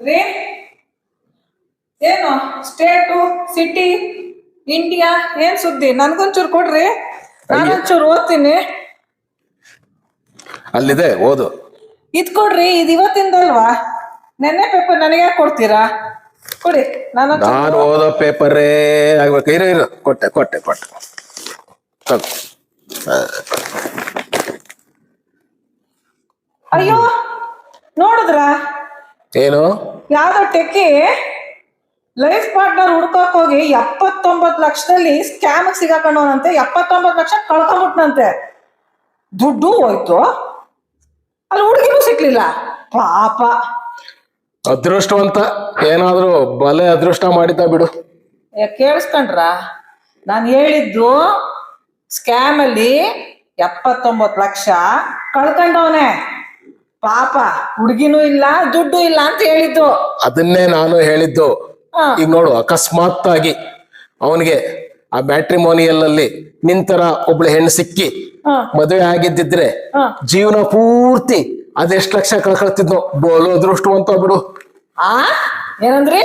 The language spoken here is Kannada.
ರೀ ಏನು ಸ್ಟೇಟು ಸಿಟಿ ಇಂಡಿಯಾ ಏನ್ ಸುದ್ದಿ ನನ್ಗೊಂಚೂರು ಕೊಡ್ರಿ, ನಾನೊಂಚೂರು ಓದ್ತೀನಿ. ಅಲ್ಲಿದೆ ಓದು. ಇದ್ ಕೊಡ್ರಿ, ಇದು ಇವತ್ತಿಂದಲ್ವಾ? ನೆನ್ನೆ ಪೇಪರ್ ನನಗೆ ಯಾಕೆ ಕೊಡ್ತೀರಾ? ಕೊಡಿ. ನಾನು ಓದೋ ಪೇಪರೇ ಆಗ್ಬೇಕು. ಇರು ಕೊಟ್ಟೆ ಕೊಟ್ಟೆ ಕೊಟ್ಟೆ. ಅಯ್ಯೋ ನೋಡಿದ್ರ ಏನು? ಯಾವ್ದೋ ಟೆಕ್ಕಿ ಲೈಫ್ ಪಾರ್ಟ್ನರ್ ಹುಡ್ಕೋಕ್ ಹೋಗಿ 79 ಲಕ್ಷದಲ್ಲಿ ಸ್ಕ್ಯಾಮ್ ಸಿಗಾಕೊಂಡವನಂತೆ. 79 ಲಕ್ಷ ಕಳ್ಕೊಂಡ್ಬಿಟ್ನಂತೆ. ದುಡ್ಡು ಹೋಯ್ತು, ಅಲ್ಲಿ ಹುಡುಗಿನೂ ಸಿಕ್ಲಿಲ್ಲ. ಪಾಪ ಅದೃಷ್ಟವಂತ, ಏನಾದ್ರೂ ಬಲೆ ಅದೃಷ್ಟ ಮಾಡಿದ್ದ ಬಿಡು. ಕೇಳಿಸ್ಕೊಂಡ್ರ? ನಾನು ಹೇಳಿದ್ದು ಸ್ಕ್ಯಾಮ್ ಅಲ್ಲಿ 79 ಲಕ್ಷ ಕಳ್ಕೊಂಡವನೆ. ಪಾಪ ಹುಡುಗಿನೂ ಇಲ್ಲ ದುಡ್ಡು ಇಲ್ಲ ಅಂತ ಹೇಳಿದ್ದು. ಅದನ್ನೇ ನಾನು ಹೇಳಿದ್ದು. ಈಗ ನೋಡು, ಅಕಸ್ಮಾತ್ ಆಗಿ ಅವನಿಗೆ ಆ ಮ್ಯಾಟ್ರಿಮೋನಿಯಲ್ ಅಲ್ಲಿ ನಿಂತರ ಒಬ್ಳು ಹೆಣ್ಣು ಸಿಕ್ಕಿ ಮದುವೆ ಆಗಿದ್ದಿದ್ರೆ ಜೀವನ ಪೂರ್ತಿ ಅದೆಷ್ಟು ಲಕ್ಷ ಕಳ್ಕೊಳ್ತಿದ್ನೋ. ಬೋಲು ಅದೃಷ್ಟವಂತ ಬಿಡು. ಏನಂದ್ರಿ?